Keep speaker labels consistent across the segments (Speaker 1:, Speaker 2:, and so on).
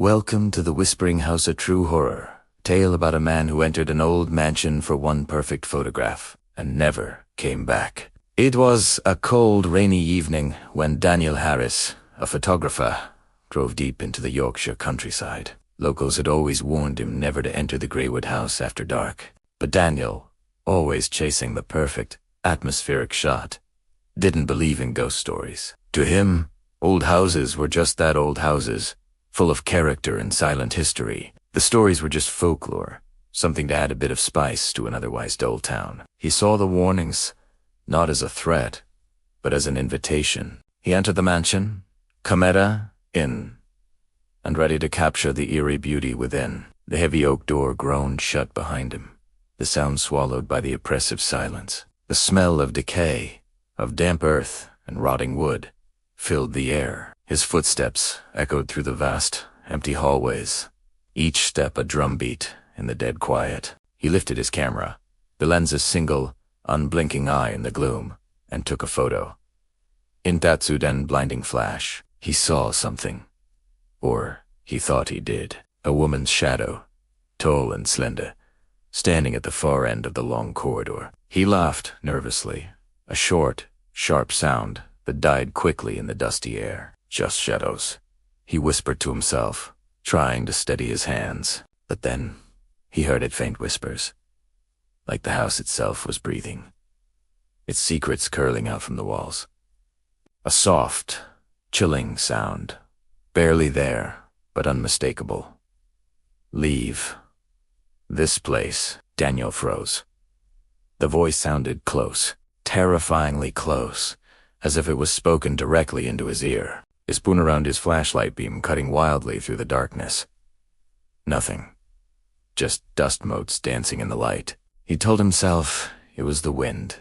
Speaker 1: Welcome to the Whispering House, a true horror tale about a man who entered an old mansion for one perfect photograph and never came back. It was a cold, rainy evening when Daniel Harris, a photographer, drove deep into the Yorkshire countryside. Locals had always warned him never to enter the Greywood house after dark, but Daniel, always chasing the perfect, atmospheric shot, didn't believe in ghost stories. To him, old houses were just that, old houses, full of character and silent history. The stories were just folklore, something to add a bit of spice to an otherwise dull town. He saw the warnings, not as a threat, but as an invitation. He entered the mansion, Cometa Inn, and ready to capture the eerie beauty within. The heavy oak door groaned shut behind him, the sound swallowed by the oppressive silence. The smell of decay, of damp earth and rotting wood, filled the air. His footsteps echoed through the vast, empty hallways, each step a drumbeat in the dead quiet. He lifted his camera, the lens a single, unblinking eye in the gloom, and took a photo. In that sudden blinding flash, he saw something. Or he thought he did. A woman's shadow, tall and slender, standing at the far end of the long corridor. He laughed nervously, a short, sharp sound that died quickly in the dusty air. Just shadows, he whispered to himself, trying to steady his hands. But then he heard it faint whispers, like the house itself was breathing, its secrets curling out from the walls. A soft, chilling sound, barely there, but unmistakable. Leave this place. Daniel froze. The voice sounded close, terrifyingly close, as if it was spoken directly into his ear. He spun around his flashlight beam, cutting wildly through the darkness. Nothing. Just dust motes dancing in the light. He told himself it was the wind,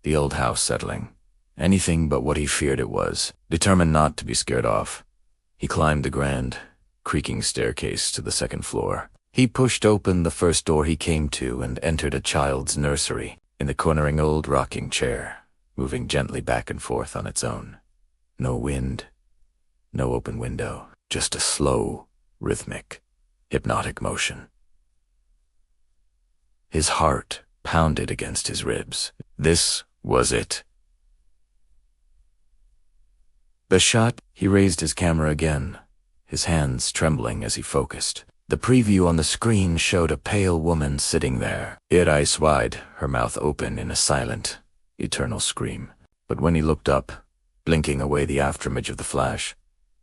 Speaker 1: the old house settling. Anything but what he feared it was. Determined not to be scared off, he climbed the grand, creaking staircase to the second floor. He pushed open the first door he came to and entered a child's nursery, in the cornering old rocking chair, moving gently back and forth on its own. No wind, no open window, just a slow, rhythmic, hypnotic motion. His heart pounded against his ribs. This was it. The shot. He raised his camera again, his hands trembling as he focused. The preview on the screen showed a pale woman sitting there, eyes wide, her mouth open in a silent, eternal scream. But when he looked up, blinking away the afterimage of the flash,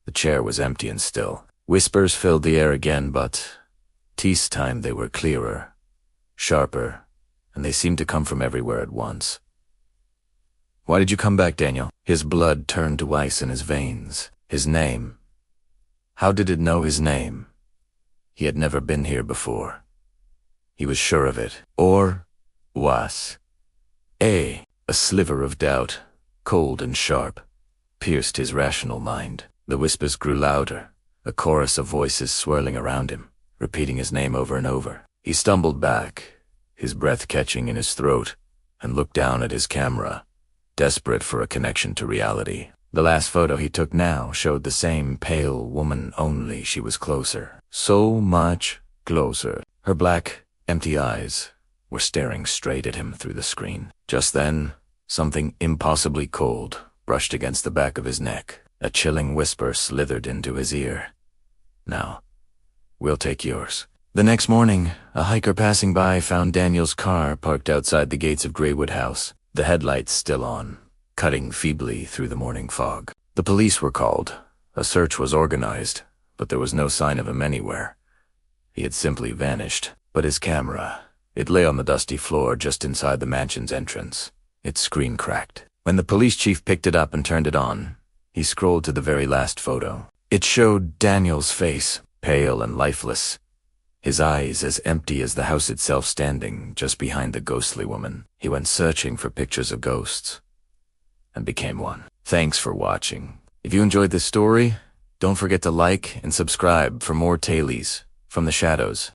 Speaker 1: the chair was empty and still. Whispers filled the air again, but this time they were clearer, sharper, and they seemed to come from everywhere at once. "Why did you come back, Daniel?" His blood turned to ice in his veins. His name. How did it know his name? He had never been here before. He was sure of it. Or was. A sliver of doubt, cold and sharp, pierced his rational mind. The whispers grew louder, a chorus of voices swirling around him, repeating his name over and over. He stumbled back, his breath catching in his throat, and looked down at his camera, desperate for a connection to reality. The last photo he took now showed the same pale woman, only she was closer. So much closer. Her black, empty eyes were staring straight at him through the screen. Just then, something impossibly cold brushed against the back of his neck. A chilling whisper slithered into his ear. "Now, we'll take yours." The next morning, a hiker passing by found Daniel's car parked outside the gates of Greywood House, the headlights still on, cutting feebly through the morning fog. The police were called. A search was organized, but there was no sign of him anywhere. He had simply vanished. But his camera, it lay on the dusty floor just inside the mansion's entrance. Its screen cracked. When the police chief picked it up and turned it on, he scrolled to the very last photo. It showed Daniel's face, pale and lifeless, his eyes as empty as the house itself, standing just behind the ghostly woman. He went searching for pictures of ghosts, and became one. Thanks for watching. If you enjoyed this story, don't forget to like and subscribe for more tales from the shadows.